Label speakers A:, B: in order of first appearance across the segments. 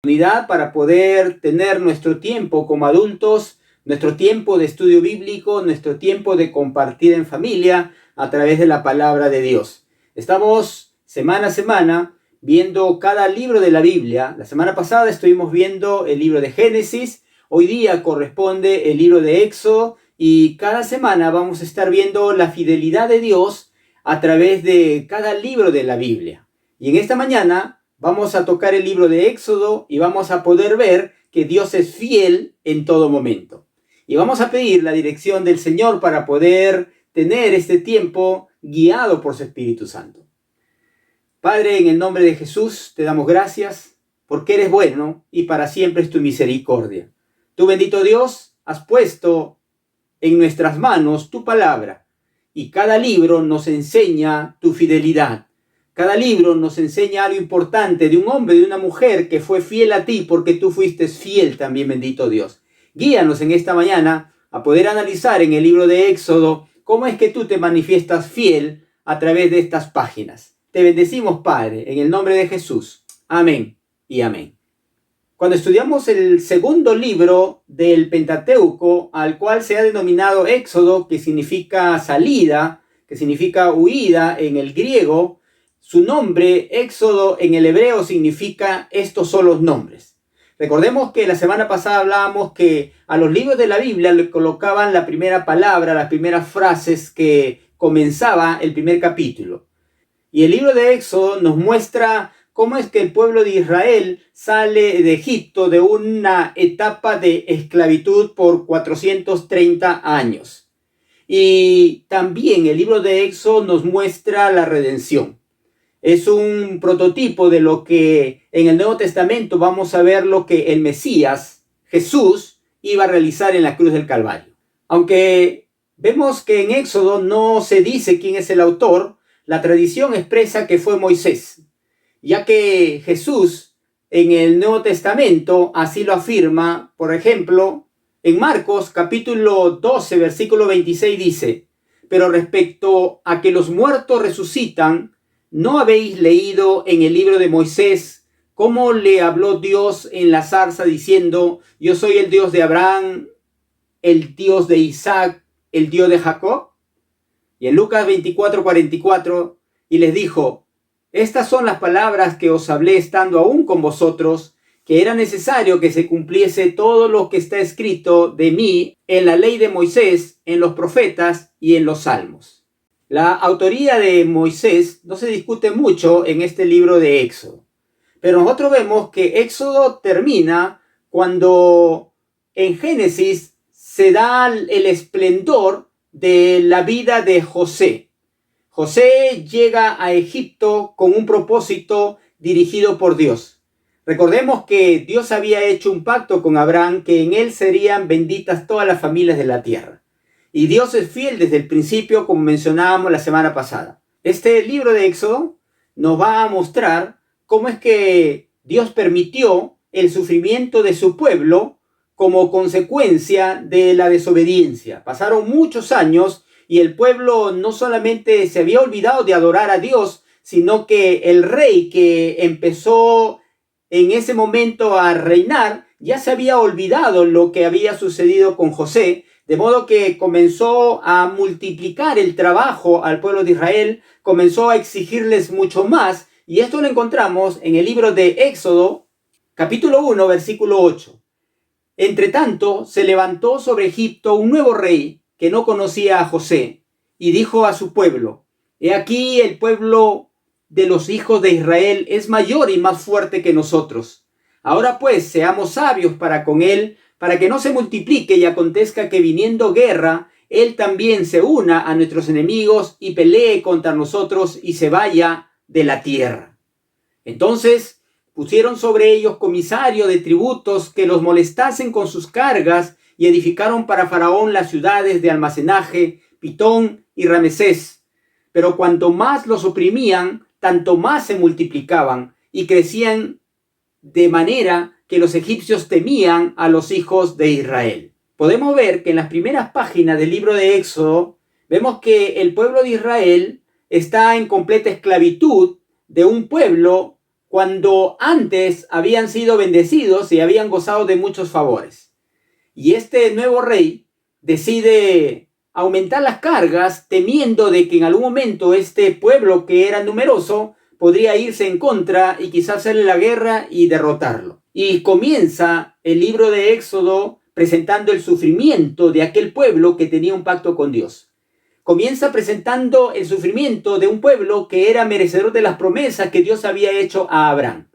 A: Oportunidad para poder tener nuestro tiempo como adultos, nuestro tiempo de estudio bíblico, nuestro tiempo de compartir en familia a través de la palabra de Dios. Estamos semana a semana viendo cada libro de la Biblia. La semana pasada estuvimos viendo el libro de Génesis, hoy día corresponde el libro de Éxodo y cada semana vamos a estar viendo la fidelidad de Dios a través de cada libro de la Biblia. Y en esta mañana vamos a tocar el libro de Éxodo y vamos a poder ver que Dios es fiel en todo momento. Y vamos a pedir la dirección del Señor para poder tener este tiempo guiado por su Espíritu Santo. Padre, en el nombre de Jesús te damos gracias porque eres bueno y para siempre es tu misericordia. Tú, bendito Dios, has puesto en nuestras manos tu palabra y cada libro nos enseña tu fidelidad. Cada libro nos enseña algo importante de un hombre, de una mujer que fue fiel a ti porque tú fuiste fiel también, bendito Dios. Guíanos en esta mañana a poder analizar en el libro de Éxodo cómo es que tú te manifiestas fiel a través de estas páginas. Te bendecimos, Padre, en el nombre de Jesús. Amén y amén. Cuando estudiamos el segundo libro del Pentateuco, al cual se ha denominado Éxodo, que significa salida, que significa huida en el griego, su nombre, Éxodo, en el hebreo significa estos son los nombres. Recordemos que la semana pasada hablábamos que a los libros de la Biblia le colocaban la primera palabra, las primeras frases que comenzaba el primer capítulo. Y el libro de Éxodo nos muestra cómo es que el pueblo de Israel sale de Egipto de una etapa de esclavitud por 430 años. Y también el libro de Éxodo nos muestra la redención. Es un prototipo de lo que en el Nuevo Testamento vamos a ver lo que el Mesías, Jesús, iba a realizar en la cruz del Calvario. Aunque vemos que en Éxodo no se dice quién es el autor, la tradición expresa que fue Moisés, ya que Jesús en el Nuevo Testamento así lo afirma. Por ejemplo, en Marcos capítulo 12, versículo 26 dice: pero respecto a que los muertos resucitan, ¿no habéis leído en el libro de Moisés cómo le habló Dios en la zarza diciendo: yo soy el Dios de Abraham, el Dios de Isaac, el Dios de Jacob? Y en Lucas 24:44, y les dijo: estas son las palabras que os hablé estando aún con vosotros, que era necesario que se cumpliese todo lo que está escrito de mí en la ley de Moisés, en los profetas y en los salmos. La autoría de Moisés no se discute mucho en este libro de Éxodo, pero nosotros vemos que Éxodo termina cuando en Génesis se da el esplendor de la vida de José. José llega a Egipto con un propósito dirigido por Dios. Recordemos que Dios había hecho un pacto con Abraham, que en él serían benditas todas las familias de la tierra. Y Dios es fiel desde el principio, como mencionábamos la semana pasada. Este libro de Éxodo nos va a mostrar cómo es que Dios permitió el sufrimiento de su pueblo como consecuencia de la desobediencia. Pasaron muchos años y el pueblo no solamente se había olvidado de adorar a Dios, sino que el rey que empezó en ese momento a reinar ya se había olvidado lo que había sucedido con José. De modo que comenzó a multiplicar el trabajo al pueblo de Israel, comenzó a exigirles mucho más, y esto lo encontramos en el libro de Éxodo, capítulo 1, versículo 8. Entre tanto, se levantó sobre Egipto un nuevo rey que no conocía a José, y dijo a su pueblo: he aquí el pueblo de los hijos de Israel es mayor y más fuerte que nosotros. Ahora pues, seamos sabios para con él, para que no se multiplique y acontezca que viniendo guerra, él también se una a nuestros enemigos y pelee contra nosotros y se vaya de la tierra. Entonces pusieron sobre ellos comisarios de tributos que los molestasen con sus cargas y edificaron para Faraón las ciudades de almacenaje, Pitón y Ramesés. Pero cuanto más los oprimían, tanto más se multiplicaban y crecían de manera que los egipcios temían a los hijos de Israel. Podemos ver que en las primeras páginas del libro de Éxodo vemos que el pueblo de Israel está en completa esclavitud de un pueblo cuando antes habían sido bendecidos y habían gozado de muchos favores. Y este nuevo rey decide aumentar las cargas, temiendo de que en algún momento este pueblo que era numeroso podría irse en contra y quizás hacerle la guerra y derrotarlo. Y comienza el libro de Éxodo presentando el sufrimiento de aquel pueblo que tenía un pacto con Dios. Comienza presentando el sufrimiento de un pueblo que era merecedor de las promesas que Dios había hecho a Abraham.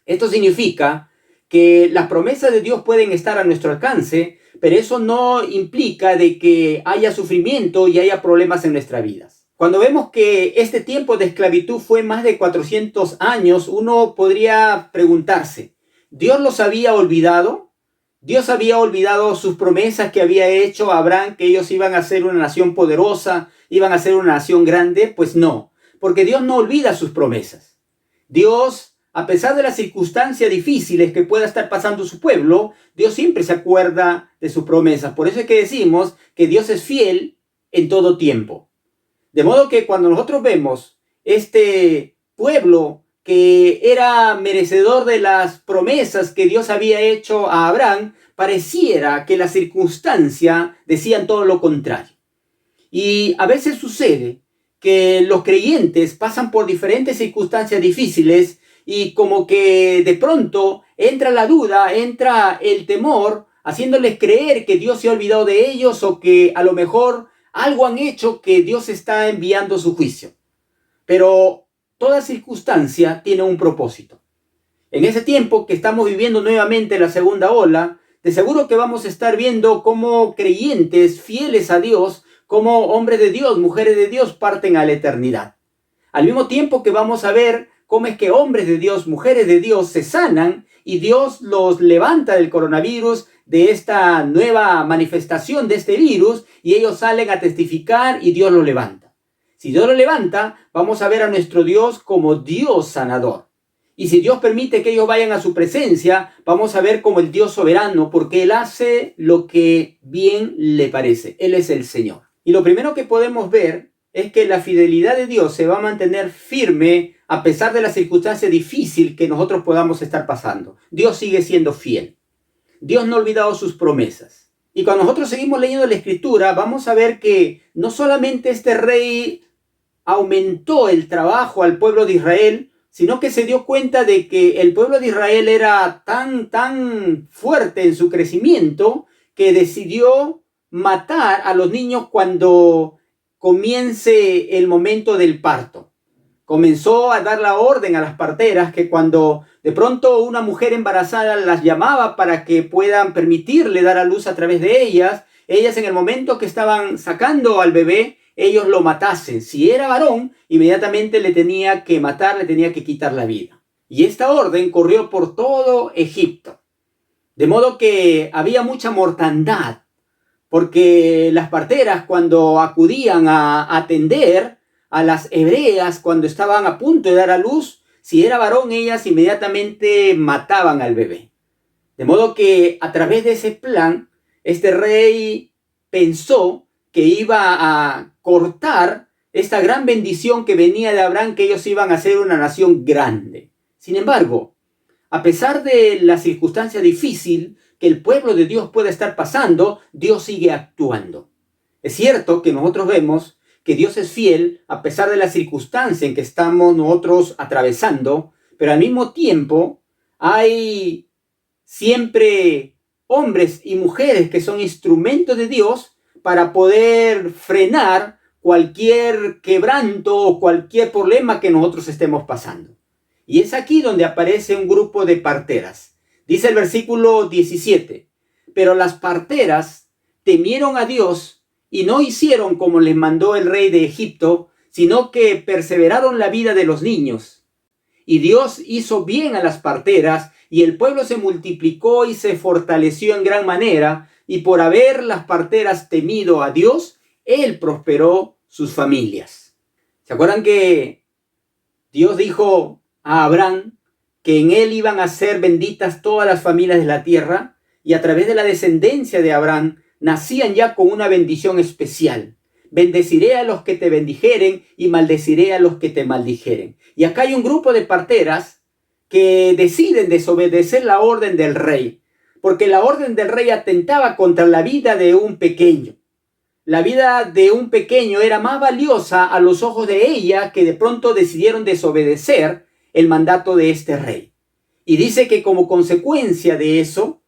A: Esto significa que las promesas de Dios pueden estar a nuestro alcance, pero eso no implica de que haya sufrimiento y haya problemas en nuestras vidas. Cuando vemos que este tiempo de esclavitud fue más de 400 años, uno podría preguntarse, ¿Dios los había olvidado? ¿Dios había olvidado sus promesas que había hecho a Abraham, que ellos iban a ser una nación poderosa, iban a ser una nación grande? Pues no, porque Dios no olvida sus promesas. Dios, a pesar de las circunstancias difíciles que pueda estar pasando su pueblo, Dios siempre se acuerda de sus promesas. Por eso es que decimos que Dios es fiel en todo tiempo. De modo que cuando nosotros vemos este pueblo que era merecedor de las promesas que Dios había hecho a Abraham, pareciera que las circunstancias decían todo lo contrario. Y a veces sucede que los creyentes pasan por diferentes circunstancias difíciles y como que de pronto entra la duda, entra el temor, haciéndoles creer que Dios se ha olvidado de ellos o que a lo mejor algo han hecho que Dios está enviando su juicio. Pero toda circunstancia tiene un propósito. En ese tiempo que estamos viviendo nuevamente la segunda ola, de seguro que vamos a estar viendo cómo creyentes fieles a Dios, cómo hombres de Dios, mujeres de Dios parten a la eternidad. Al mismo tiempo que vamos a ver cómo es que hombres de Dios, mujeres de Dios se sanan y Dios los levanta del coronavirus, de esta nueva manifestación de este virus, y ellos salen a testificar y Dios los levanta. Si Dios lo levanta, vamos a ver a nuestro Dios como Dios sanador. Y si Dios permite que ellos vayan a su presencia, vamos a ver como el Dios soberano, porque Él hace lo que bien le parece. Él es el Señor. Y lo primero que podemos ver es que la fidelidad de Dios se va a mantener firme a pesar de la circunstancia difícil que nosotros podamos estar pasando. Dios sigue siendo fiel. Dios no ha olvidado sus promesas. Y cuando nosotros seguimos leyendo la Escritura, vamos a ver que no solamente este rey aumentó el trabajo al pueblo de Israel, sino que se dio cuenta de que el pueblo de Israel era tan fuerte en su crecimiento que decidió matar a los niños cuando comience el momento del parto. Comenzó a dar la orden a las parteras que cuando de pronto una mujer embarazada las llamaba para que puedan permitirle dar a luz a través de ellas en el momento que estaban sacando al bebé, ellos lo matasen. Si era varón, inmediatamente le tenía que matar, le tenía que quitar la vida. Y esta orden corrió por todo Egipto. De modo que había mucha mortandad, porque las parteras cuando acudían a atender a las hebreas cuando estaban a punto de dar a luz, si era varón, ellas inmediatamente mataban al bebé. De modo que a través de ese plan, este rey pensó que iba a cortar esta gran bendición que venía de Abraham, que ellos iban a ser una nación grande. Sin embargo, a pesar de la circunstancia difícil que el pueblo de Dios puede estar pasando, Dios sigue actuando. Es cierto que nosotros vemos que Dios es fiel a pesar de la circunstancia en que estamos nosotros atravesando, pero al mismo tiempo hay siempre hombres y mujeres que son instrumentos de Dios para poder frenar cualquier quebranto o cualquier problema que nosotros estemos pasando. Y es aquí donde aparece un grupo de parteras. Dice el versículo 17, pero las parteras temieron a Dios y no hicieron como les mandó el rey de Egipto, sino que perseveraron la vida de los niños. Y Dios hizo bien a las parteras, y el pueblo se multiplicó y se fortaleció en gran manera, y por haber las parteras temido a Dios, Él prosperó sus familias. ¿Se acuerdan que Dios dijo a Abraham que en él iban a ser benditas todas las familias de la tierra? Y a través de la descendencia de Abraham, nacían ya con una bendición especial. Bendeciré a los que te bendijeren y maldeciré a los que te maldijeren. Y acá hay un grupo de parteras que deciden desobedecer la orden del rey, porque la orden del rey atentaba contra la vida de un pequeño. La vida de un pequeño era más valiosa a los ojos de ella, que de pronto decidieron desobedecer el mandato de este rey. Y dice que como consecuencia de eso,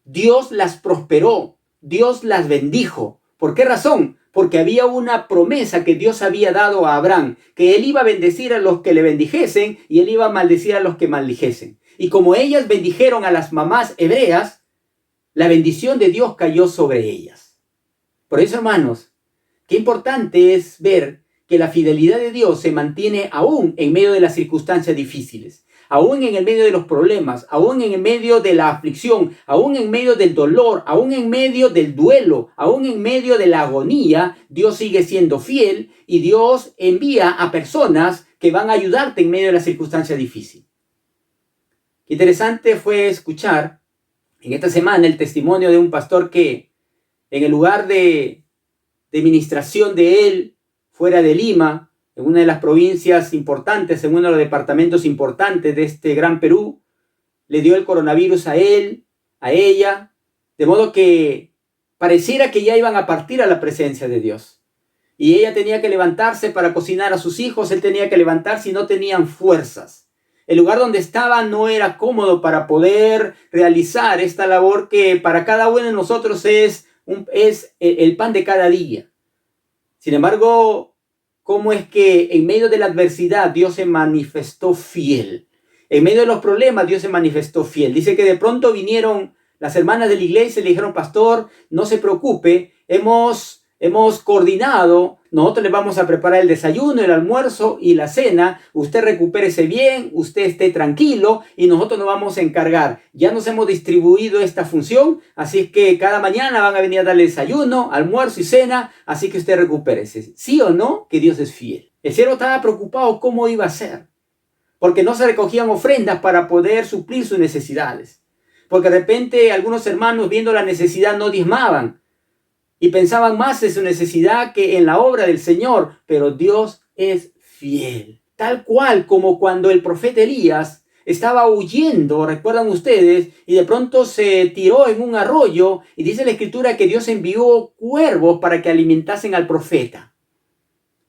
A: Dios las prosperó, Dios las bendijo. ¿Por qué razón? Porque había una promesa que Dios había dado a Abraham, que él iba a bendecir a los que le bendijesen y él iba a maldecir a los que maldijesen. Y como ellas bendijeron a las mamás hebreas, la bendición de Dios cayó sobre ellas. Por eso, hermanos, qué importante es ver que la fidelidad de Dios se mantiene aún en medio de las circunstancias difíciles, aún en el medio de los problemas, aún en el medio de la aflicción, aún en medio del dolor, aún en medio del duelo, aún en medio de la agonía. Dios sigue siendo fiel y Dios envía a personas que van a ayudarte en medio de la circunstancia difícil. Qué interesante fue escuchar en esta semana el testimonio de un pastor que en el lugar de ministración de él, fuera de Lima, en una de las provincias importantes, en uno de los departamentos importantes de este gran Perú, le dio el coronavirus a él, a ella, de modo que pareciera que ya iban a partir a la presencia de Dios. Y ella tenía que levantarse para cocinar a sus hijos, él tenía que levantarse y no tenían fuerzas. El lugar donde estaba no era cómodo para poder realizar esta labor que para cada uno de nosotros es el pan de cada día. Sin embargo, ¿cómo es que en medio de la adversidad Dios se manifestó fiel? En medio de los problemas Dios se manifestó fiel. Dice que de pronto vinieron las hermanas de la iglesia y le dijeron: pastor, no se preocupe, hemos coordinado, nosotros le vamos a preparar el desayuno, el almuerzo y la cena, usted recupérese bien, usted esté tranquilo y nosotros nos vamos a encargar. Ya nos hemos distribuido esta función, así es que cada mañana van a venir a darle desayuno, almuerzo y cena, así que usted recupérese. ¿Sí o no? Que Dios es fiel. El siervo estaba preocupado cómo iba a ser, porque no se recogían ofrendas para poder suplir sus necesidades, porque de repente algunos hermanos, viendo la necesidad, no diezmaban y pensaban más en su necesidad que en la obra del Señor. Pero Dios es fiel. Tal cual como cuando el profeta Elías estaba huyendo, recuerdan ustedes, y de pronto se tiró en un arroyo, y dice la Escritura que Dios envió cuervos para que alimentasen al profeta.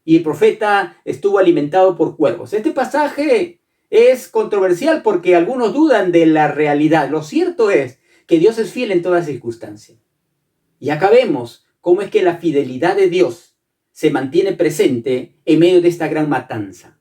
A: Y el profeta estuvo alimentado por cuervos. Este pasaje es controversial porque algunos dudan de la realidad. Lo cierto es que Dios es fiel en todas circunstancias. Y acá vemos cómo es que la fidelidad de Dios se mantiene presente en medio de esta gran matanza.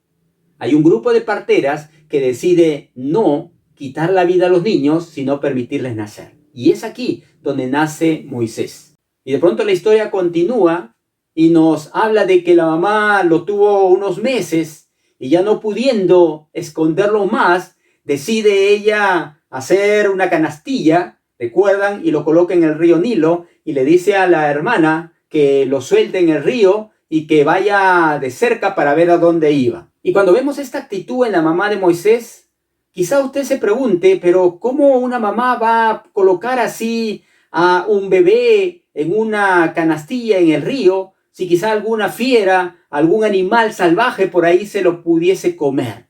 A: Hay un grupo de parteras que decide no quitar la vida a los niños, sino permitirles nacer. Y es aquí donde nace Moisés. Y de pronto la historia continúa y nos habla de que la mamá lo tuvo unos meses y ya no pudiendo esconderlo más, decide ella hacer una canastilla, recuerdan, y lo coloca en el río Nilo, y le dice a la hermana que lo suelte en el río y que vaya de cerca para ver a dónde iba. Y cuando vemos esta actitud en la mamá de Moisés, quizá usted se pregunte, pero ¿cómo una mamá va a colocar así a un bebé en una canastilla en el río si quizá alguna fiera, algún animal salvaje por ahí se lo pudiese comer?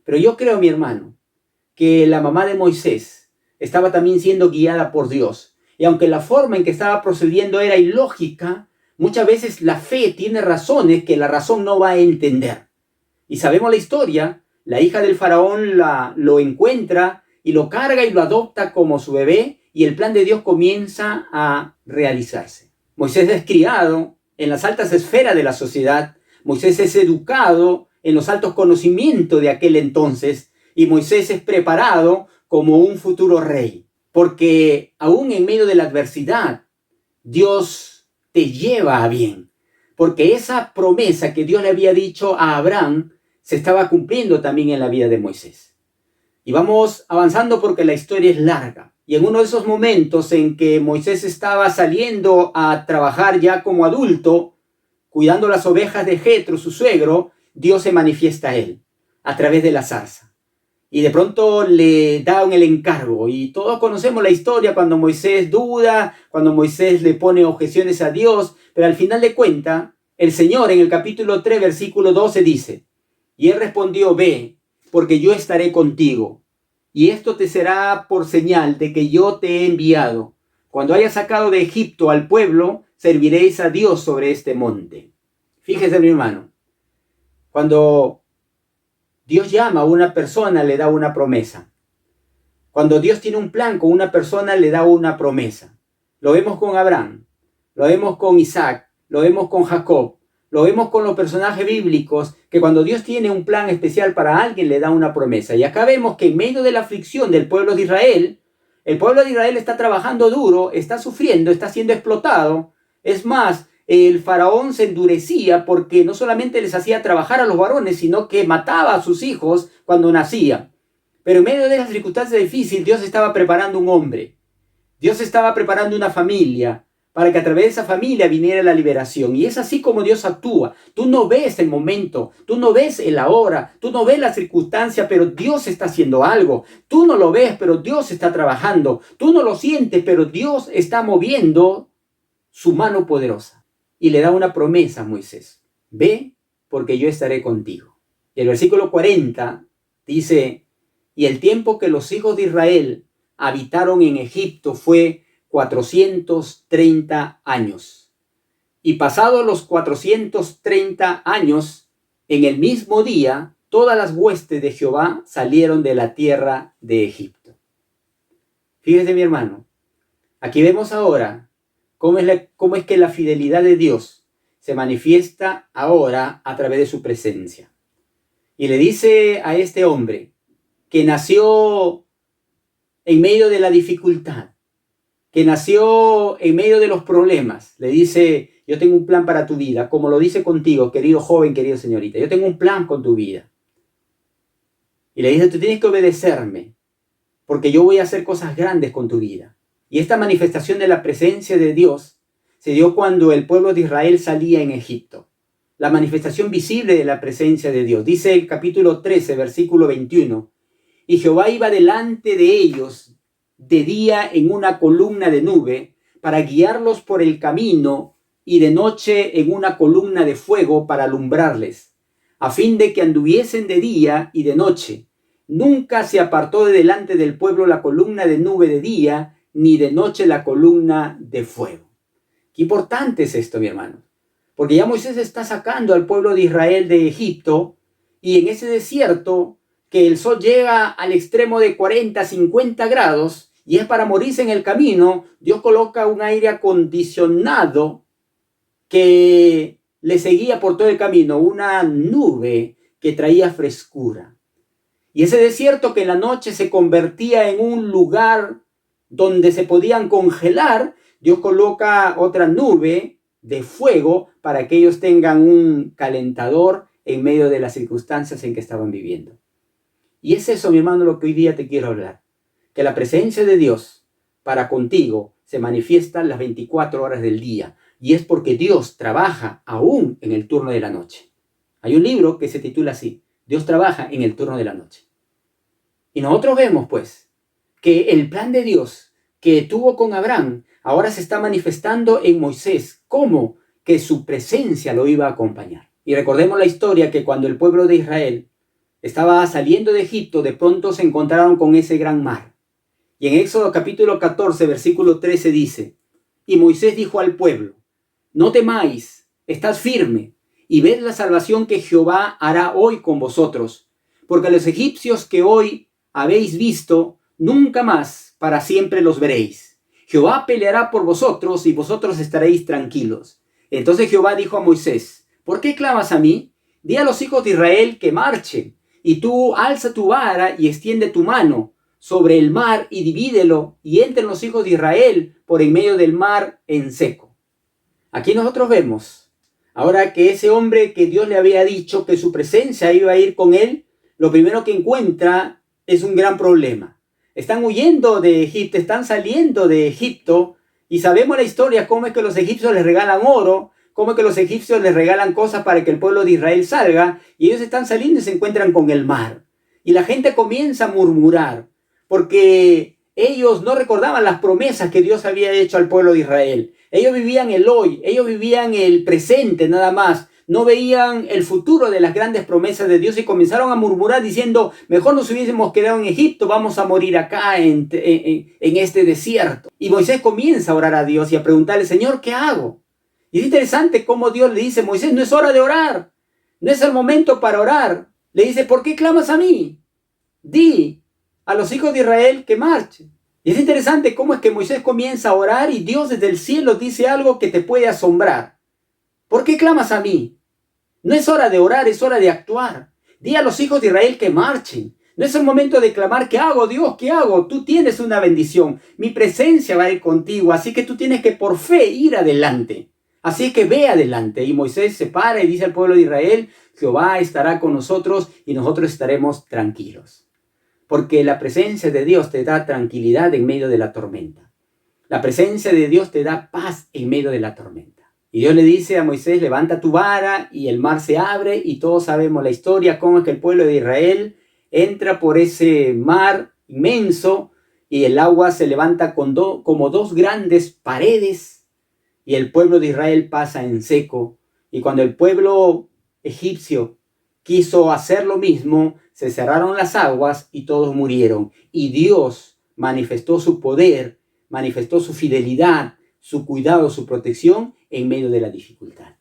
A: Pero yo creo, mi hermano, que la mamá de Moisés estaba también siendo guiada por Dios. Y aunque la forma en que estaba procediendo era ilógica, muchas veces la fe tiene razones que la razón no va a entender. Y sabemos la historia, la hija del faraón lo encuentra y lo carga y lo adopta como su bebé, y el plan de Dios comienza a realizarse. Moisés es criado en las altas esferas de la sociedad, Moisés es educado en los altos conocimientos de aquel entonces, y Moisés es preparado como un futuro rey. Porque aún en medio de la adversidad, Dios te lleva a bien. Porque esa promesa que Dios le había dicho a Abraham se estaba cumpliendo también en la vida de Moisés. Y vamos avanzando porque la historia es larga. Y en uno de esos momentos en que Moisés estaba saliendo a trabajar ya como adulto, cuidando las ovejas de Jetro, su suegro, Dios se manifiesta a él a través de la zarza. Y de pronto le dan el encargo. Y todos conocemos la historia cuando Moisés duda, cuando Moisés le pone objeciones a Dios. Pero al final de cuentas, el Señor en el capítulo 3, versículo 12 dice: y él respondió: ve, porque yo estaré contigo. Y esto te será por señal de que yo te he enviado. Cuando hayas sacado de Egipto al pueblo, serviréis a Dios sobre este monte. Fíjese, mi hermano, cuando Dios llama a una persona, le da una promesa. Cuando Dios tiene un plan con una persona, le da una promesa. Lo vemos con Abraham, lo vemos con Isaac, lo vemos con Jacob, lo vemos con los personajes bíblicos, que cuando Dios tiene un plan especial para alguien, le da una promesa. Y acá vemos que en medio de la aflicción del pueblo de Israel, el pueblo de Israel está trabajando duro, está sufriendo, está siendo explotado. Es más, el faraón se endurecía porque no solamente les hacía trabajar a los varones, sino que mataba a sus hijos cuando nacían. Pero en medio de las circunstancias difíciles, Dios estaba preparando un hombre. Dios estaba preparando una familia para que a través de esa familia viniera la liberación. Y es así como Dios actúa. Tú no ves el momento, tú no ves el ahora, tú no ves la circunstancia, pero Dios está haciendo algo. Tú no lo ves, pero Dios está trabajando. Tú no lo sientes, pero Dios está moviendo su mano poderosa. Y le da una promesa a Moisés. Ve, porque yo estaré contigo. Y el versículo 40 dice: y el tiempo que los hijos de Israel habitaron en Egipto fue 430 años. Y pasados los 430 años, en el mismo día, todas las huestes de Jehová salieron de la tierra de Egipto. Fíjese, mi hermano, aquí vemos ahora cómo es que la fidelidad de Dios se manifiesta ahora a través de su presencia. Y le dice a este hombre que nació en medio de la dificultad, que nació en medio de los problemas, le dice: yo tengo un plan para tu vida, como lo dice contigo, querido joven, querida señorita, yo tengo un plan con tu vida. Y le dice: tú tienes que obedecerme, porque yo voy a hacer cosas grandes con tu vida. Y esta manifestación de la presencia de Dios se dio cuando el pueblo de Israel salía en Egipto. La manifestación visible de la presencia de Dios. Dice el capítulo 13, versículo 21. Y Jehová iba delante de ellos de día en una columna de nube para guiarlos por el camino, y de noche en una columna de fuego para alumbrarles, a fin de que anduviesen de día y de noche. Nunca se apartó de delante del pueblo la columna de nube de día, ni de noche la columna de fuego. Qué importante es esto, mi hermano, porque ya Moisés está sacando al pueblo de Israel de Egipto, y en ese desierto que el sol llega al extremo de 40, 50 grados y es para morirse en el camino, Dios coloca un aire acondicionado que le seguía por todo el camino, una nube que traía frescura. Y ese desierto que en la noche se convertía en un lugar donde se podían congelar, Dios coloca otra nube de fuego para que ellos tengan un calentador en medio de las circunstancias en que estaban viviendo. Y es eso, mi hermano, lo que hoy día te quiero hablar. Que la presencia de Dios para contigo se manifiesta las 24 horas del día. Y es porque Dios trabaja aún en el turno de la noche. Hay un libro que se titula así: Dios trabaja en el turno de la noche. Y nosotros vemos, pues, que el plan de Dios que tuvo con Abraham ahora se está manifestando en Moisés. ¿Cómo? Que su presencia lo iba a acompañar. Y recordemos la historia que cuando el pueblo de Israel estaba saliendo de Egipto, de pronto se encontraron con ese gran mar. Y en Éxodo capítulo 14, versículo 13 dice: y Moisés dijo al pueblo: no temáis, estad firme, y ved la salvación que Jehová hará hoy con vosotros, porque los egipcios que hoy habéis visto, nunca más para siempre los veréis. Jehová peleará por vosotros, y vosotros estaréis tranquilos. Entonces Jehová dijo a Moisés: ¿por qué clamas a mí? Di a los hijos de Israel que marchen. Y tú alza tu vara y extiende tu mano sobre el mar y divídelo, y entren los hijos de Israel por en medio del mar en seco. Aquí nosotros vemos ahora que ese hombre que Dios le había dicho que su presencia iba a ir con él, lo primero que encuentra es un gran problema. Están huyendo de Egipto, están saliendo de Egipto, y sabemos la historia, cómo es que los egipcios les regalan oro, cómo es que los egipcios les regalan cosas para que el pueblo de Israel salga, y ellos están saliendo y se encuentran con el mar. Y la gente comienza a murmurar, porque ellos no recordaban las promesas que Dios había hecho al pueblo de Israel. Ellos vivían el hoy, ellos vivían el presente nada más. no veían el futuro de las grandes promesas de Dios y comenzaron a murmurar diciendo, mejor nos hubiésemos quedado en Egipto, vamos a morir acá en este desierto. Y Moisés comienza a orar a Dios y a preguntarle, Señor, ¿qué hago? Y es interesante cómo Dios le dice, Moisés, no es hora de orar, no es el momento para orar. Le dice, ¿por qué clamas a mí? Di a los hijos de Israel que marchen. Y es interesante cómo es que Moisés comienza a orar y Dios desde el cielo dice algo que te puede asombrar. ¿Por qué clamas a mí? No es hora de orar, es hora de actuar. Di a los hijos de Israel que marchen. No es el momento de clamar, ¿qué hago, Dios? ¿Qué hago? Tú tienes una bendición. Mi presencia va a ir contigo, así que tú tienes que por fe ir adelante. Así que ve adelante. Y Moisés se para y dice al pueblo de Israel, Jehová estará con nosotros y nosotros estaremos tranquilos. Porque la presencia de Dios te da tranquilidad en medio de la tormenta. La presencia de Dios te da paz en medio de la tormenta. Y Dios le dice a Moisés, levanta tu vara y el mar se abre y todos sabemos la historia, cómo es que el pueblo de Israel entra por ese mar inmenso y el agua se levanta como dos grandes paredes y el pueblo de Israel pasa en seco. Y cuando el pueblo egipcio quiso hacer lo mismo, se cerraron las aguas y todos murieron. Y Dios manifestó su poder, manifestó su fidelidad, su cuidado, su protección en medio de la dificultad.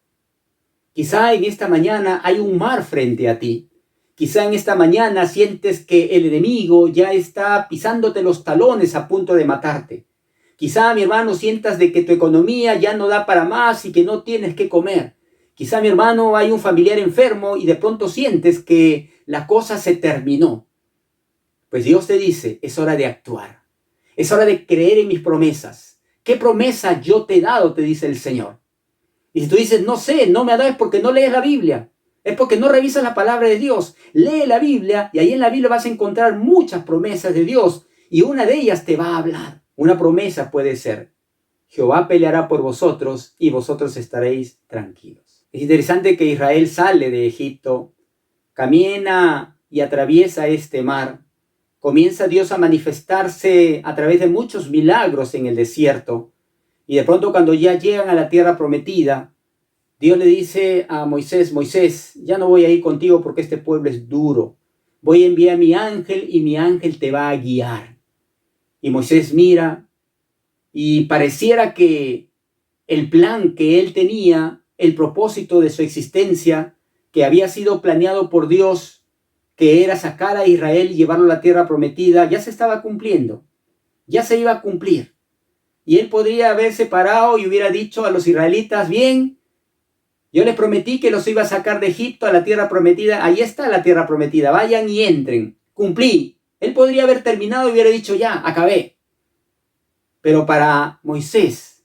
A: Quizá en esta mañana hay un mar frente a ti. Quizá en esta mañana sientes que el enemigo ya está pisándote los talones a punto de matarte. Quizá, mi hermano, sientas de que tu economía ya no da para más y que no tienes que comer. Quizá, mi hermano, hay un familiar enfermo y de pronto sientes que la cosa se terminó. Pues Dios te dice, es hora de actuar. Es hora de creer en mis promesas. ¿Qué promesa yo te he dado? Te dice el Señor. Y si tú dices, no sé, no me ha dado, es porque no lees la Biblia. Es porque no revisas la palabra de Dios. Lee la Biblia y ahí en la Biblia vas a encontrar muchas promesas de Dios. Y una de ellas te va a hablar. Una promesa puede ser, Jehová peleará por vosotros y vosotros estaréis tranquilos. Es interesante que Israel sale de Egipto, camina y atraviesa este mar. Comienza Dios a manifestarse a través de muchos milagros en el desierto. Y de pronto cuando ya llegan a la tierra prometida, Dios le dice a Moisés, Moisés, ya no voy a ir contigo porque este pueblo es duro. Voy a enviar a mi ángel y mi ángel te va a guiar. Y Moisés mira y pareciera que el plan que él tenía, el propósito de su existencia, que había sido planeado por Dios, que era sacar a Israel y llevarlo a la tierra prometida, ya se estaba cumpliendo, ya se iba a cumplir. Y él podría haberse parado y hubiera dicho a los israelitas, bien, yo les prometí que los iba a sacar de Egipto a la tierra prometida, ahí está la tierra prometida, vayan y entren, cumplí. Él podría haber terminado y hubiera dicho, ya, acabé. Pero para Moisés,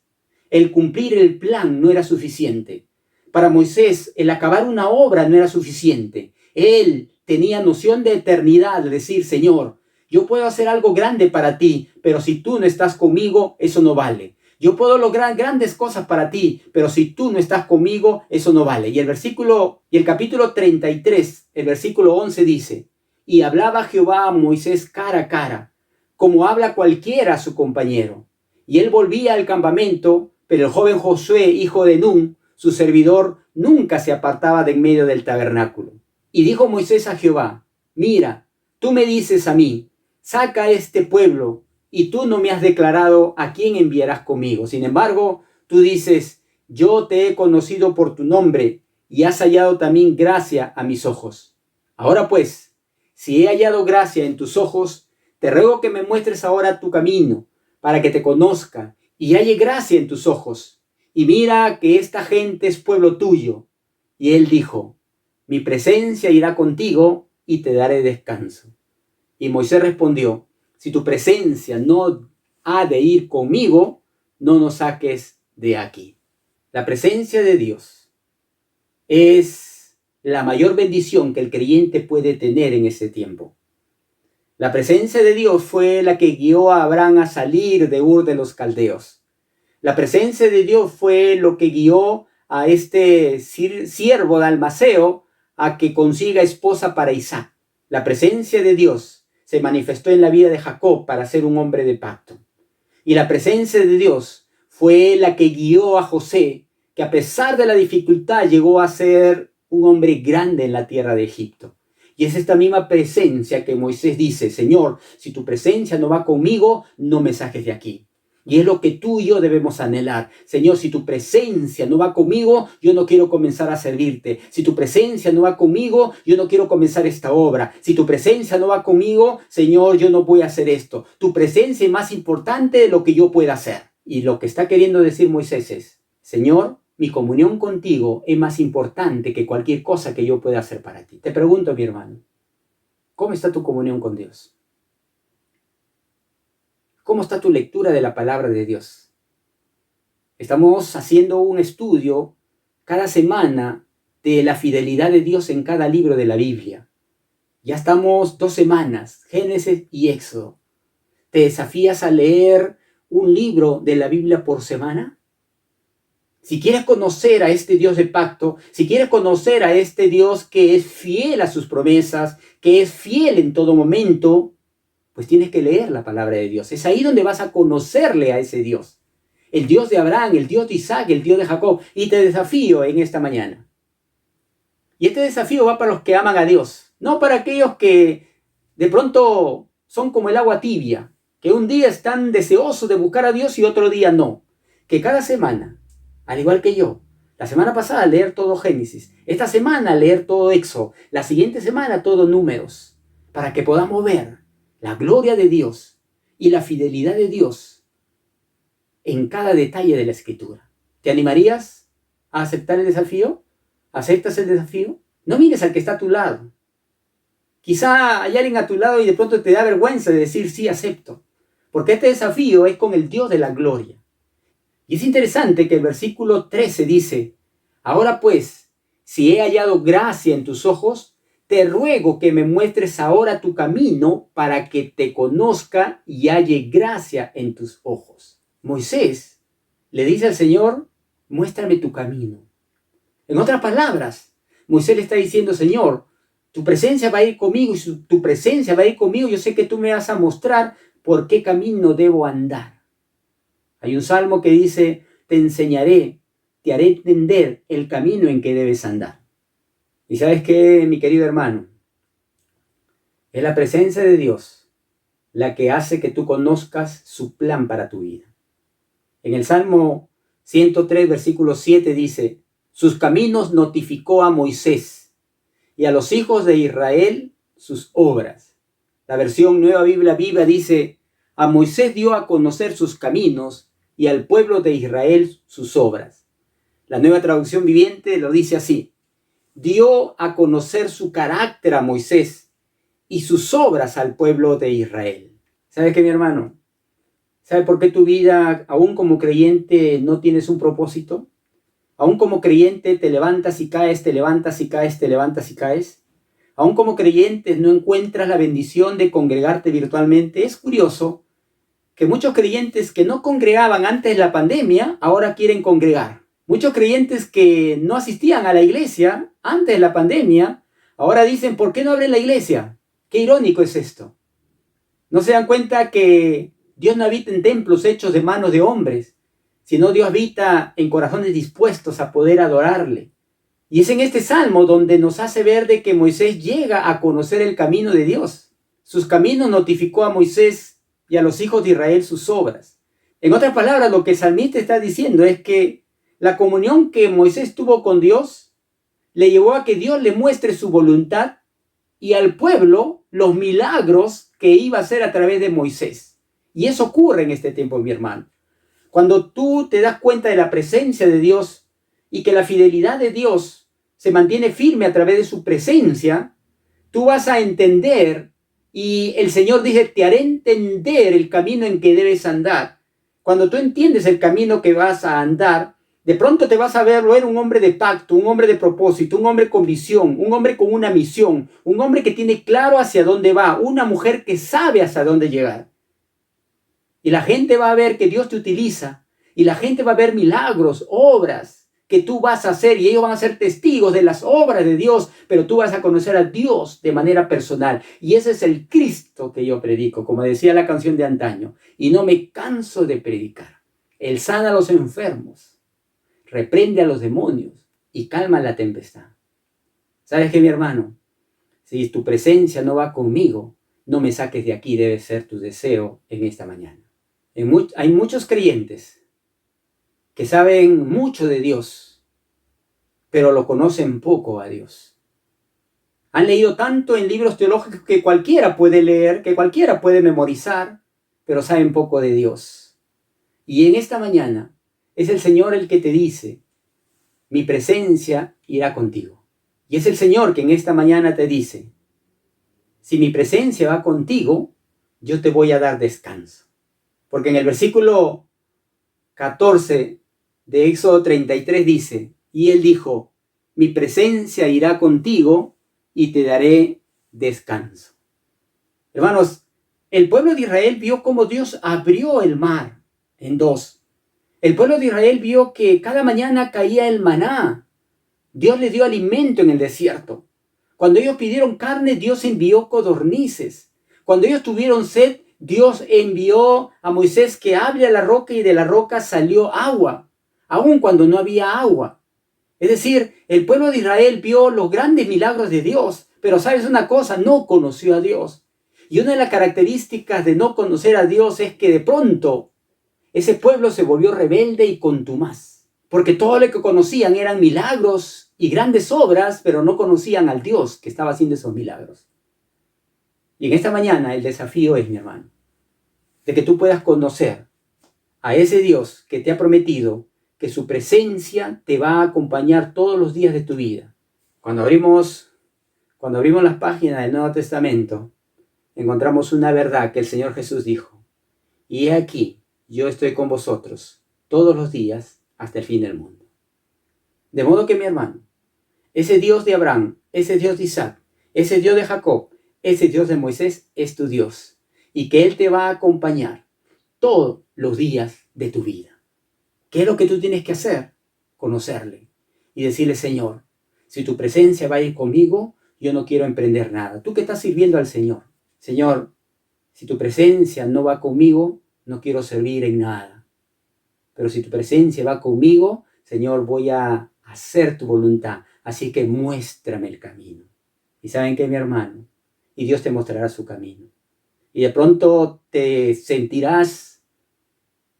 A: el cumplir el plan no era suficiente. Para Moisés, el acabar una obra no era suficiente. Él tenía noción de eternidad, de decir, Señor, yo puedo hacer algo grande para ti, pero si tú no estás conmigo, eso no vale. Yo puedo lograr grandes cosas para ti, pero si tú no estás conmigo, eso no vale. Y el capítulo 33, el versículo 11 dice, y hablaba Jehová a Moisés cara a cara, como habla cualquiera a su compañero. Y él volvía al campamento, pero el joven Josué, hijo de Nun, su servidor, nunca se apartaba de en medio del tabernáculo. Y dijo Moisés a Jehová, mira, tú me dices a mí, saca a este pueblo, y tú no me has declarado a quién enviarás conmigo. Sin embargo, tú dices, yo te he conocido por tu nombre, y has hallado también gracia a mis ojos. Ahora pues, si he hallado gracia en tus ojos, te ruego que me muestres ahora tu camino, para que te conozca, y halle gracia en tus ojos. Y mira que esta gente es pueblo tuyo. Y él dijo, mi presencia irá contigo y te daré descanso. Y Moisés respondió, si tu presencia no ha de ir conmigo, no nos saques de aquí. La presencia de Dios es la mayor bendición que el creyente puede tener en ese tiempo. La presencia de Dios fue la que guió a Abraham a salir de Ur de los Caldeos. La presencia de Dios fue lo que guió a este siervo de Almaceo a que consiga esposa para Isaac. La presencia de Dios se manifestó en la vida de Jacob para ser un hombre de pacto. Y la presencia de Dios fue la que guió a José, que a pesar de la dificultad llegó a ser un hombre grande en la tierra de Egipto. Y es esta misma presencia que Moisés dice: Señor, si tu presencia no va conmigo, no me saques de aquí. Y es lo que tú y yo debemos anhelar. Señor, si tu presencia no va conmigo, yo no quiero comenzar a servirte. Si tu presencia no va conmigo, yo no quiero comenzar esta obra. Si tu presencia no va conmigo, Señor, yo no voy a hacer esto. Tu presencia es más importante de lo que yo pueda hacer. Y lo que está queriendo decir Moisés es: Señor, mi comunión contigo es más importante que cualquier cosa que yo pueda hacer para ti. Te pregunto, mi hermano, ¿cómo está tu comunión con Dios? ¿Cómo está tu lectura de la palabra de Dios? Estamos haciendo un estudio cada semana de la fidelidad de Dios en cada libro de la Biblia. Ya estamos 2 semanas, Génesis y Éxodo. ¿Te desafías a leer un libro de la Biblia por semana? Si quieres conocer a este Dios de pacto, si quieres conocer a este Dios que es fiel a sus promesas, que es fiel en todo momento, pues tienes que leer la palabra de Dios. Es ahí donde vas a conocerle a ese Dios. El Dios de Abraham, el Dios de Isaac, el Dios de Jacob. Y te desafío en esta mañana. Y este desafío va para los que aman a Dios, no para aquellos que de pronto son como el agua tibia, que un día están deseosos de buscar a Dios y otro día no. Que cada semana, al igual que yo, la semana pasada leer todo Génesis, esta semana leer todo Éxodo, la siguiente semana todo Números, para que podamos ver la gloria de Dios y la fidelidad de Dios en cada detalle de la Escritura. ¿Te animarías a aceptar el desafío? ¿Aceptas el desafío? No mires al que está a tu lado. Quizá hay alguien a tu lado y de pronto te da vergüenza de decir sí, acepto. Porque este desafío es con el Dios de la gloria. Y es interesante que el versículo 13 dice: ahora pues, si he hallado gracia en tus ojos, te ruego que me muestres ahora tu camino para que te conozca y halle gracia en tus ojos. Moisés le dice al Señor: muéstrame tu camino. En otras palabras, Moisés le está diciendo: Señor, tu presencia va a ir conmigo, y si tu presencia va a ir conmigo, yo sé que tú me vas a mostrar por qué camino debo andar. Hay un salmo que dice: te enseñaré, te haré entender el camino en que debes andar. ¿Y sabes qué, mi querido hermano? Es la presencia de Dios la que hace que tú conozcas su plan para tu vida. En el Salmo 103, versículo 7 dice: sus caminos notificó a Moisés y a los hijos de Israel sus obras. La versión Nueva Biblia Viva dice: a Moisés dio a conocer sus caminos y al pueblo de Israel sus obras. La Nueva Traducción Viviente lo dice así: dio a conocer su carácter a Moisés y sus obras al pueblo de Israel. ¿Sabes qué, mi hermano? ¿Sabes por qué tu vida, aún como creyente, no tienes un propósito? Aún como creyente te levantas y caes, te levantas y caes, te levantas y caes. Aún como creyente no encuentras la bendición de congregarte virtualmente. Es curioso que muchos creyentes que no congregaban antes de la pandemia, ahora quieren congregar. Muchos creyentes que no asistían a la iglesia antes de la pandemia, ahora dicen: ¿por qué no abren la iglesia? Qué irónico es esto. ¿No se dan cuenta que Dios no habita en templos hechos de manos de hombres, sino Dios habita en corazones dispuestos a poder adorarle? Y es en este salmo donde nos hace ver de que Moisés llega a conocer el camino de Dios. Sus caminos notificó a Moisés y a los hijos de Israel sus obras. En otras palabras, lo que el salmista está diciendo es que la comunión que Moisés tuvo con Dios le llevó a que Dios le muestre su voluntad y al pueblo los milagros que iba a hacer a través de Moisés. Y eso ocurre en este tiempo, mi hermano. Cuando tú te das cuenta de la presencia de Dios y que la fidelidad de Dios se mantiene firme a través de su presencia, tú vas a entender, y el Señor dice: te haré entender el camino en que debes andar. Cuando tú entiendes el camino que vas a andar, de pronto te vas a ver un hombre de pacto, un hombre de propósito, un hombre con visión, un hombre con una misión, un hombre que tiene claro hacia dónde va, una mujer que sabe hacia dónde llegar. Y la gente va a ver que Dios te utiliza, y la gente va a ver milagros, obras que tú vas a hacer, y ellos van a ser testigos de las obras de Dios, pero tú vas a conocer a Dios de manera personal. Y ese es el Cristo que yo predico, como decía la canción de antaño, y no me canso de predicar. Él sana a los enfermos, reprende a los demonios y calma la tempestad. ¿Sabes qué, mi hermano? Si tu presencia no va conmigo, no me saques de aquí, debe ser tu deseo en esta mañana. Hay muchos creyentes que saben mucho de Dios, pero lo conocen poco a Dios. Han leído tanto en libros teológicos que cualquiera puede leer, que cualquiera puede memorizar, pero saben poco de Dios. Y en esta mañana es el Señor el que te dice, mi presencia irá contigo. Y es el Señor que en esta mañana te dice, si mi presencia va contigo, yo te voy a dar descanso. Porque en el versículo 14 de Éxodo 33 dice, y él dijo, mi presencia irá contigo y te daré descanso. Hermanos, el pueblo de Israel vio cómo Dios abrió el mar en dos. El pueblo de Israel vio que cada mañana caía el maná. Dios les dio alimento en el desierto. Cuando ellos pidieron carne, Dios envió codornices. Cuando ellos tuvieron sed, Dios envió a Moisés que hable a la roca y de la roca salió agua, aun cuando no había agua. Es decir, el pueblo de Israel vio los grandes milagros de Dios, pero ¿sabes una cosa? No conoció a Dios. Y una de las características de no conocer a Dios es que de pronto ese pueblo se volvió rebelde y contumaz, porque todo lo que conocían eran milagros y grandes obras, pero no conocían al Dios que estaba haciendo esos milagros. Y en esta mañana el desafío es, mi hermano, de que tú puedas conocer a ese Dios que te ha prometido que su presencia te va a acompañar todos los días de tu vida. Cuando abrimos las páginas del Nuevo Testamento, encontramos una verdad que el Señor Jesús dijo, y he aquí, yo estoy con vosotros todos los días hasta el fin del mundo. De modo que, mi hermano, ese Dios de Abraham, ese Dios de Isaac, ese Dios de Jacob, ese Dios de Moisés es tu Dios, y que Él te va a acompañar todos los días de tu vida. ¿Qué es lo que tú tienes que hacer? Conocerle y decirle, Señor, si tu presencia va a ir conmigo, yo no quiero emprender nada. Tú que estás sirviendo al Señor, Señor, si tu presencia no va conmigo, no quiero servir en nada. Pero si tu presencia va conmigo, Señor, voy a hacer tu voluntad. Así que muéstrame el camino. ¿Y saben qué, mi hermano? Y Dios te mostrará su camino. Y de pronto te sentirás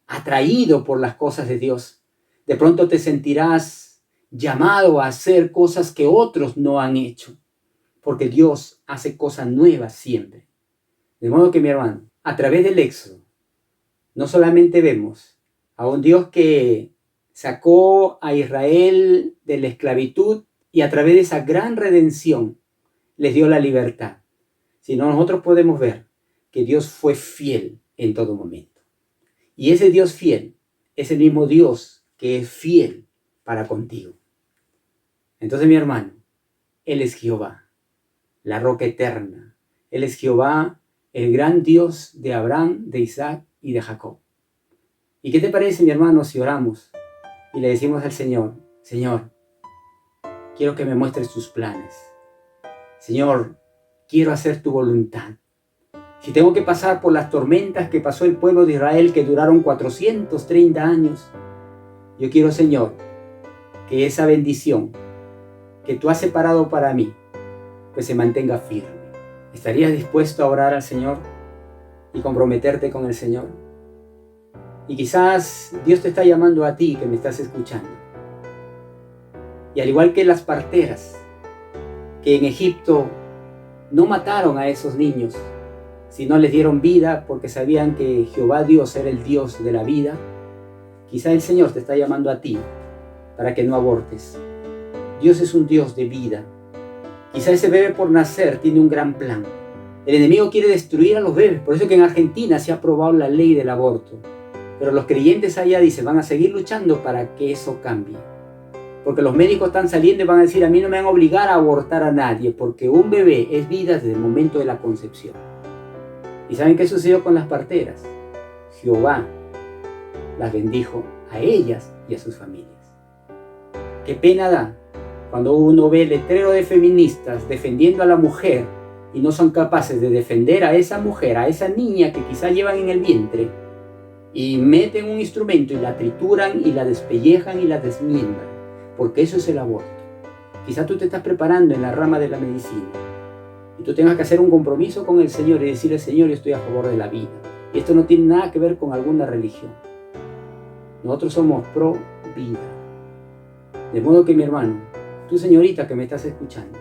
A: atraído por las cosas de Dios. De pronto te sentirás llamado a hacer cosas que otros no han hecho. Porque Dios hace cosas nuevas siempre. De modo que, mi hermano, a través del Éxodo, no solamente vemos a un Dios que sacó a Israel de la esclavitud y a través de esa gran redención les dio la libertad, sino nosotros podemos ver que Dios fue fiel en todo momento. Y ese Dios fiel es el mismo Dios que es fiel para contigo. Entonces, mi hermano, Él es Jehová, la roca eterna. Él es Jehová, el gran Dios de Abraham, de Isaac y de Jacob. ¿Y qué te parece, mi hermano, si oramos y le decimos al Señor, Señor, quiero que me muestres tus planes. Señor, quiero hacer tu voluntad. Si tengo que pasar por las tormentas que pasó el pueblo de Israel, que duraron 430 años, yo quiero, Señor, que esa bendición que tú has separado para mí, pues se mantenga firme. ¿Estarías dispuesto a orar al Señor y comprometerte con el Señor? Y quizás Dios te está llamando a ti que me estás escuchando. Y al igual que las parteras, que en Egipto no mataron a esos niños, sino les dieron vida porque sabían que Jehová Dios era el Dios de la vida, quizá el Señor te está llamando a ti para que no abortes. Dios es un Dios de vida. Quizá ese bebé por nacer tiene un gran plan. El enemigo quiere destruir a los bebés, por eso que en Argentina se ha aprobado la ley del aborto. Pero los creyentes allá dicen, van a seguir luchando para que eso cambie. Porque los médicos están saliendo y van a decir, a mí no me van a obligar a abortar a nadie, porque un bebé es vida desde el momento de la concepción. ¿Y saben qué sucedió con las parteras? Jehová las bendijo a ellas y a sus familias. Qué pena da cuando uno ve letrero de feministas defendiendo a la mujer y no son capaces de defender a esa mujer, a esa niña que quizá llevan en el vientre, y meten un instrumento y la trituran y la despellejan y la desmiembran, porque eso es el aborto. Quizá tú te estás preparando en la rama de la medicina y tú tengas que hacer un compromiso con el Señor y decirle: Señor, yo estoy a favor de la vida. Y esto no tiene nada que ver con alguna religión. Nosotros somos pro vida. De modo que, mi hermano, tú, señorita que me estás escuchando,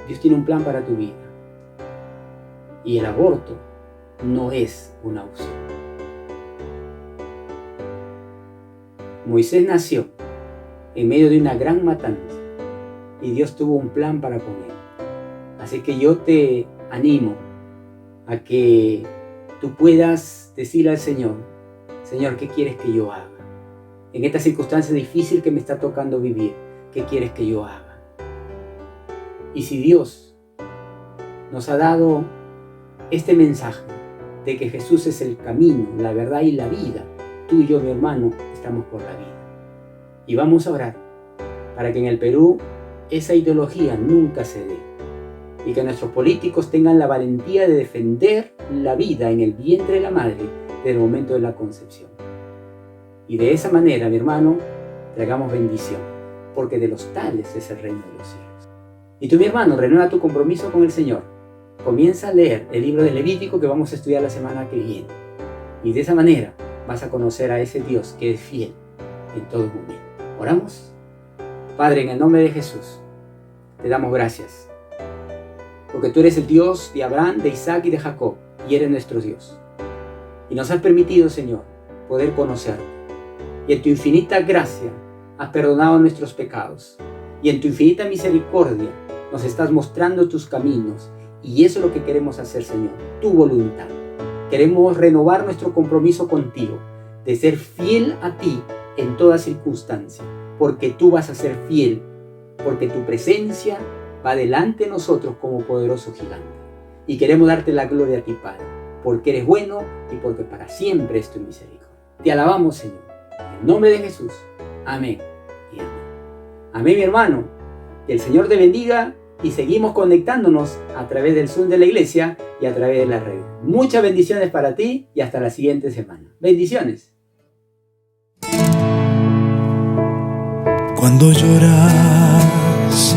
A: Dios tiene un plan para tu vida. Y el aborto no es una opción. Moisés nació en medio de una gran matanza y Dios tuvo un plan para con él. Así que yo te animo a que tú puedas decir al Señor: Señor, ¿qué quieres que yo haga? En esta circunstancia difícil que me está tocando vivir, ¿qué quieres que yo haga? Y si Dios nos ha dado este mensaje de que Jesús es el camino, la verdad y la vida, tú y yo, mi hermano, estamos por la vida. Y vamos a orar para que en el Perú esa ideología nunca se dé y que nuestros políticos tengan la valentía de defender la vida en el vientre de la madre desde el momento de la concepción. Y de esa manera, mi hermano, traigamos bendición, porque de los tales es el reino de los cielos. Y tú, mi hermano, renueva tu compromiso con el Señor. Comienza a leer el libro de Levítico que vamos a estudiar la semana que viene. Y de esa manera vas a conocer a ese Dios que es fiel en todo momento. ¿Oramos? Padre, en el nombre de Jesús, te damos gracias, porque tú eres el Dios de Abraham, de Isaac y de Jacob, y eres nuestro Dios. Y nos has permitido, Señor, poder conocerte. Y en tu infinita gracia has perdonado nuestros pecados. Y en tu infinita misericordia nos estás mostrando tus caminos. Y eso es lo que queremos hacer, Señor, tu voluntad. Queremos renovar nuestro compromiso contigo, de ser fiel a ti en toda circunstancia, porque tú vas a ser fiel, porque tu presencia va delante de nosotros como poderoso gigante. Y queremos darte la gloria a ti, Padre, porque eres bueno y porque para siempre es tu misericordia. Te alabamos, Señor, en el nombre de Jesús. Amén y amén. Amén, mi hermano. Que el Señor te bendiga y seguimos conectándonos a través del Zoom de la iglesia y a través de las redes. Muchas bendiciones para ti y hasta la siguiente semana. Bendiciones.
B: Cuando lloras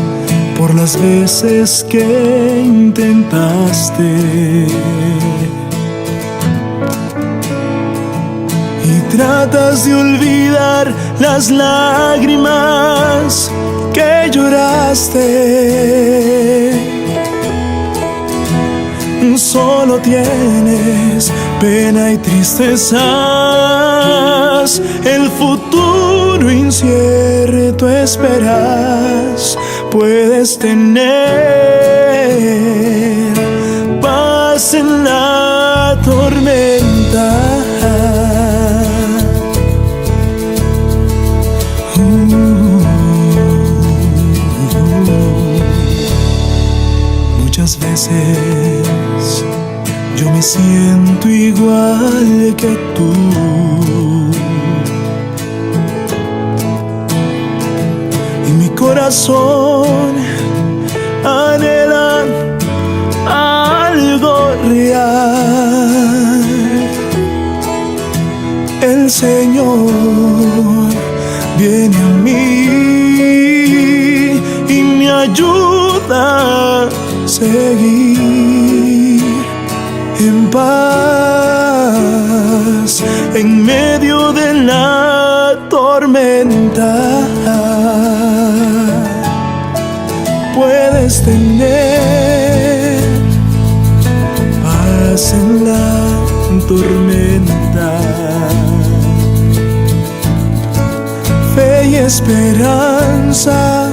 B: por las veces que intentaste y tratas de olvidar las lágrimas que lloraste, solo tienes pena y tristezas, el futuro incierto esperas. Puedes tener paz en la tormenta. Muchas veces yo me siento igual que tú, y mi corazón anhela algo real. El Señor viene a mí y me ayuda a seguir en paz en medio de la tormenta. Puedes tener paz en la tormenta, fe y esperanza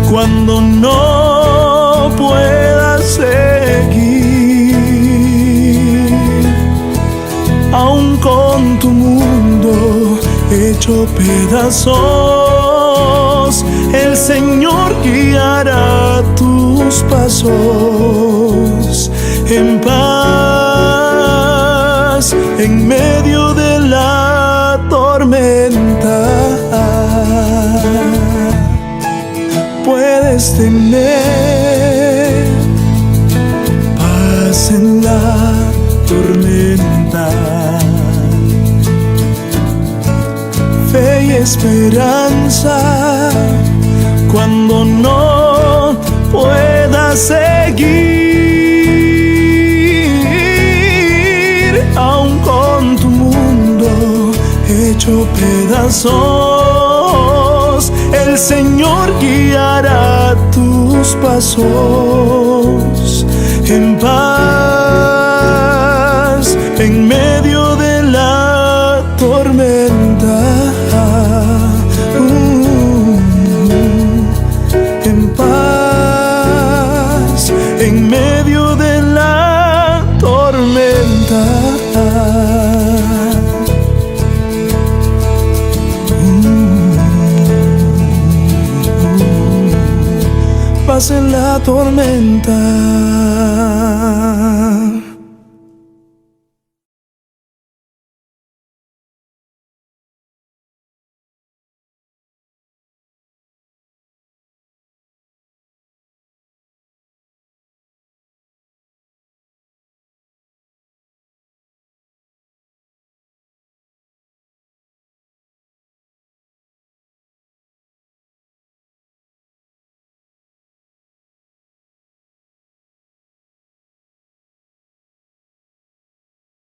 B: cuando no puedas seguir, aun con tu mundo hecho pedazos, el Señor guiará tus pasos en paz en medio de la tormenta. Puedes tener paz en la tormenta. Fe y esperanza cuando no puedas seguir, aun con tu mundo hecho pedazos, el Señor guiará tus pasos en paz en medio de la tormenta. En paz en medio de la tormenta. Paz en la tormenta.